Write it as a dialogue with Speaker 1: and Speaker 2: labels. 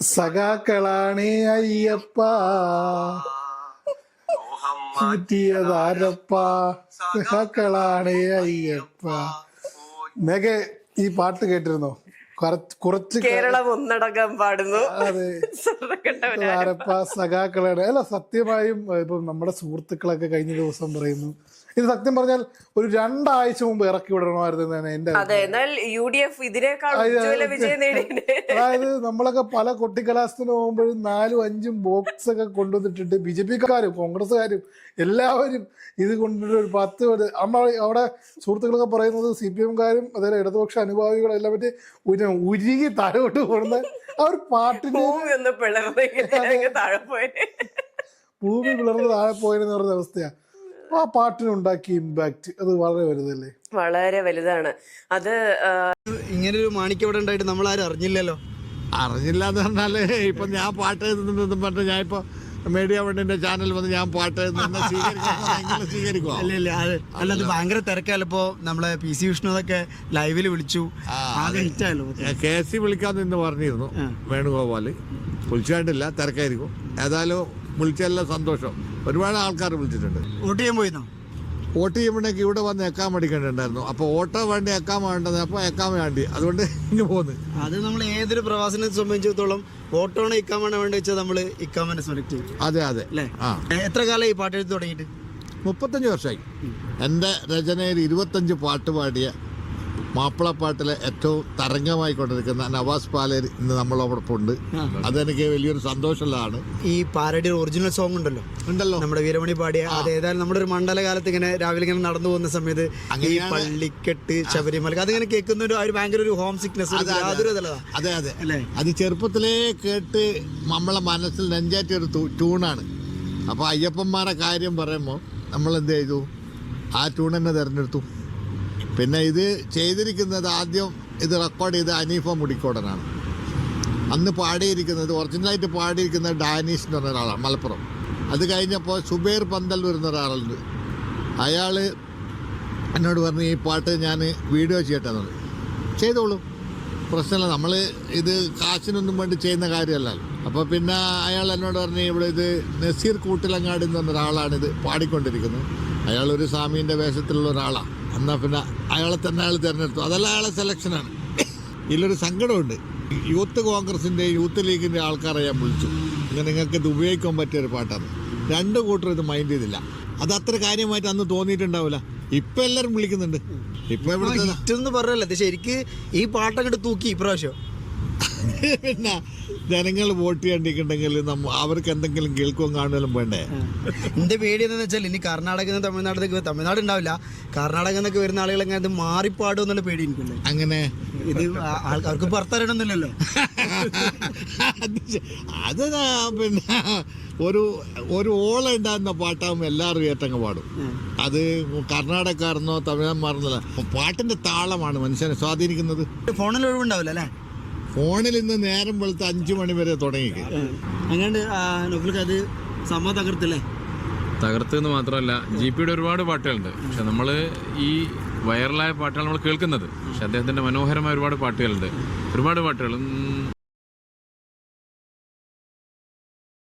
Speaker 1: സഖാക്കളാണേ അയ്യപ്പ ചൂറ്റിയതാരപ്പ സഖാക്കളാണേ അയ്യപ്പ. മേഘ ഈ പാട്ട് കേട്ടിരുന്നോ? കുറച്ച്
Speaker 2: കേരളം ഒന്നടങ്കം പാടുന്നു.
Speaker 1: അതെ, ആരപ്പ സഖാക്കളാണ്. അല്ല, സത്യമായും ഇപ്പൊ നമ്മുടെ സുഹൃത്തുക്കളൊക്കെ കഴിഞ്ഞ ദിവസം പറയുന്നു ഇത് സത്യം പറഞ്ഞാൽ ഒരു 2 ആഴ്ച മുമ്പ് ഇറക്കി വിടണമായിരുന്നു എന്റെ. അതായത് നമ്മളൊക്കെ പല കൊട്ടിക്കലാസത്തിന് പോകുമ്പോഴും 4-5 ബോക്സ് ഒക്കെ കൊണ്ടുവന്നിട്ടുണ്ട്. BJP-ക്കാരും കോൺഗ്രസ്സുകാരും എല്ലാവരും ഇത് കൊണ്ടിട്ട് ഒരു 10 അവിടെ സുഹൃത്തുക്കളൊക്കെ പറയുന്നത് CPM-കാരും അതേപോലെ ഇടതുപക്ഷ അനുഭാവികളും എല്ലാം പറ്റി ഉരുകി താഴോട്ട് പോകുന്ന ആ ഒരു പാട്ടിന് ഭൂമി പിളർന്ന് താഴെ പോയെന്ന് പറഞ്ഞ അവസ്ഥയാണ്. ആ പാട്ടിനുണ്ടാക്കിയ ഇമ്പാക്ട് അത് വളരെ വലുതല്ലേ?
Speaker 2: വളരെ വലുതാണ്. അത്
Speaker 3: ഇങ്ങനൊരു മാണിക്യം ഇവിടെ ഉണ്ടായിട്ട് നമ്മളാരും അറിഞ്ഞില്ലല്ലോ.
Speaker 4: അറിഞ്ഞില്ല എന്ന് പറഞ്ഞാല് ഇപ്പൊ ഞാൻ പാട്ട് എഴുതുന്നതെന്നും പറഞ്ഞ ഞാൻ ഇപ്പൊ മീഡിയ വണ്ണിന്റെ ചാനൽ വന്ന് ഞാൻ പാട്ട് സ്വീകരിക്കുമോ?
Speaker 3: അല്ലാതെ ഭയങ്കര തിരക്കായല്ലോ. ഇപ്പൊ നമ്മളെ PC വിഷ്ണുതൊക്കെ ലൈവില് വിളിച്ചു, ഹിറ്റായല്ലോ.
Speaker 4: KC വിളിക്കാന്ന് ഇന്ന് പറഞ്ഞിരുന്നു വേണുഗോപാല്. വിളിച്ചായിട്ടില്ല, തിരക്കായിരിക്കും. ഏതായാലും വിളിച്ചെല്ലാം സന്തോഷം. ഒരുപാട് ആൾക്കാർ വിളിച്ചിട്ടുണ്ട്.
Speaker 3: വോട്ട് ചെയ്യാൻ പോയിരുന്നോ?
Speaker 4: വോട്ട് ചെയ്യുമ്പോഴേക്ക് ഇവിടെ വന്ന് എക്കാൻ മേടിക്കേണ്ടിണ്ടായിരുന്നു. അപ്പോൾ ഓട്ടോ വേണ്ടി എക്കാൻ വേണ്ടത്, അപ്പോൾ എക്കാൻ വേണ്ടി, അതുകൊണ്ട് ഇങ്ങ് പോന്ന്.
Speaker 3: അത് നമ്മൾ ഏതൊരു പ്രവാസിനെ സംബന്ധിച്ചിടത്തോളം ഓട്ടോണ് ഇക്കാൻ വേണ്ടി വെച്ചാൽ നമ്മൾ ഇക്കാമനെ സെലക്ട് ചെയ്യും.
Speaker 4: അതെ അതെ.
Speaker 3: അല്ലേ? എത്ര കാലം ഈ പാട്ട് എഴുതി തുടങ്ങിയിട്ട്?
Speaker 4: 35 വർഷമായി. എൻ്റെ രചനയിൽ 25 പാട്ട് പാടിയ മാപ്പിളപ്പാട്ടിലെ ഏറ്റവും തരംഗമായിക്കൊണ്ടിരിക്കുന്ന നവാസ് പാലേരി ഇന്ന് നമ്മളോടൊപ്പം ഉണ്ട്. അതെനിക്ക് വലിയൊരു സന്തോഷമുള്ളതാണ്.
Speaker 3: ഈ പാരഡി ഒറിജിനൽ സോങ് ഉണ്ടല്ലോ നമ്മുടെ വീരമണി പാടിയ, അത് ഏതായാലും നമ്മുടെ ഒരു മണ്ഡലകാലത്ത് ഇങ്ങനെ രാവിലെ ഇങ്ങനെ നടന്നു പോകുന്ന സമയത്ത് ഈ പള്ളിക്കെട്ട് ശബരിമല അതിങ്ങനെ കേൾക്കുന്ന ഒരു ഭയങ്കര ഒരു ഹോം സിക്നെസ്.
Speaker 4: അതെ അതെ അല്ലേ? അത് ചെറുപ്പത്തിലേ കേട്ട് നമ്മളെ മനസ്സിൽ നെഞ്ചാറ്റിയ ഒരു ട്യൂണാണ്. അപ്പോൾ അയ്യപ്പന്മാരെ കാര്യം പറയുമ്പോൾ നമ്മൾ എന്ത് ചെയ്തു? ആ ട്യൂൺ തന്നെ തിരഞ്ഞെടുത്തു. പിന്നെ ഇത് ചെയ്തിരിക്കുന്നത് ആദ്യം ഇത് റെക്കോർഡ് ചെയ്ത് അനീഫ മുടിക്കോടനാണ്. അന്ന് പാടിയിരിക്കുന്നത്, ഒറിജിനലായിട്ട് പാടിയിരിക്കുന്നത് ഡാനീഷ് എന്ന് പറഞ്ഞ ഒരാളാണ്, മലപ്പുറം. അത് കഴിഞ്ഞപ്പോൾ സുബൈർ പന്തൽ വരുന്ന ഒരാളുണ്ട്. അയാൾ എന്നോട് പറഞ്ഞു ഈ പാട്ട് ഞാൻ വീഡിയോ ചെയ്യട്ടെ. ചെയ്തോളൂ, പ്രശ്നമില്ല, നമ്മൾ ഇത് കാശിനൊന്നും വേണ്ടി ചെയ്യുന്ന കാര്യമല്ലല്ലോ. അപ്പോൾ പിന്നെ അയാൾ എന്നോട് പറഞ്ഞു ഇവിടെ ഇത് നസീർ കൂട്ടിലങ്ങാടി എന്ന് പറഞ്ഞ ഒരാളാണിത് പാടിക്കൊണ്ടിരിക്കുന്നത്. അയാളൊരു സ്വാമീൻ്റെ വേഷത്തിലുള്ള ഒരാളാണ്. എന്നാൽ പിന്നെ അയാളെ തന്നെ അയാൾ തിരഞ്ഞെടുത്തു. അതല്ല, അയാളെ സെലക്ഷനാണ്. ഇതിലൊരു സങ്കടമുണ്ട്. യൂത്ത് കോൺഗ്രസിൻ്റെ യൂത്ത് ലീഗിൻ്റെ ആൾക്കാരെ ഞാൻ വിളിച്ചു, ഇങ്ങനെ നിങ്ങൾക്ക് ഇത് ഉപയോഗിക്കാൻ പറ്റിയൊരു പാട്ടാണ്. 2 കൂട്ടരും ഇത് മൈൻഡ് ചെയ്തില്ല. അത് അത്ര കാര്യമായിട്ട് അന്ന് തോന്നിയിട്ടുണ്ടാവില്ല. ഇപ്പം എല്ലാവരും വിളിക്കുന്നുണ്ട്. ഇപ്പം
Speaker 3: ഇവിടെ പറഞ്ഞല്ലേ ശരിക്ക് ഈ പാട്ടങ്ങോട്ട് തൂക്കി ഇപ്രാവശ്യം.
Speaker 4: പിന്നെ ജനങ്ങൾ വോട്ട് ചെയ്യാണ്ടിട്ടുണ്ടെങ്കിൽ അവർക്ക് എന്തെങ്കിലും കേൾക്കുകയും കാണുകയും വേണ്ടേ?
Speaker 3: എൻ്റെ പേടി എന്താണെന്ന് വെച്ചാൽ ഇനി കർണാടകയിൽ നിന്ന് തമിഴ്നാട് ഉണ്ടാവില്ല, കർണാടകയിൽ നിന്നൊക്കെ വരുന്ന ആളുകളെങ്ങനെ അത് മാറിപ്പാടും എന്നുള്ള പേടി എനിക്കുണ്ട്.
Speaker 4: അങ്ങനെ
Speaker 3: ഇത് ആൾക്കാർക്ക് പുറത്തറിയണമെന്നില്ലല്ലോ.
Speaker 4: അത് പിന്നെ ഒരു ഓള ഉണ്ടാകുന്ന പാട്ടാകുമ്പോൾ എല്ലാവരും ഏറ്റങ്ങ് പാടും. അത് കർണാടകക്കാരെന്നോ തമിഴന്മാരെന്നല്ല, പാട്ടിന്റെ താളമാണ് മനുഷ്യനെ സ്വാധീനിക്കുന്നത്.
Speaker 3: ഫോണിൽ ഒഴിവുണ്ടാവില്ല അല്ലേ?
Speaker 4: ഫോണിൽ ഇന്ന് നേരം വെളുത്ത് 5 മണി വരെ തുടങ്ങി.
Speaker 3: അങ്ങനെ അത് സമ തകർത്തല്ലേ?
Speaker 5: തകർത്തെന്ന് മാത്രമല്ല, GP-യുടെ ഒരുപാട് പാട്ടുകളുണ്ട്. പക്ഷെ നമ്മൾ ഈ വൈറലായ പാട്ടുകൾ നമ്മൾ കേൾക്കുന്നത്. പക്ഷെ അദ്ദേഹത്തിൻ്റെ മനോഹരമായ ഒരുപാട് പാട്ടുകളുണ്ട്. ഒരുപാട് പാട്ടുകൾ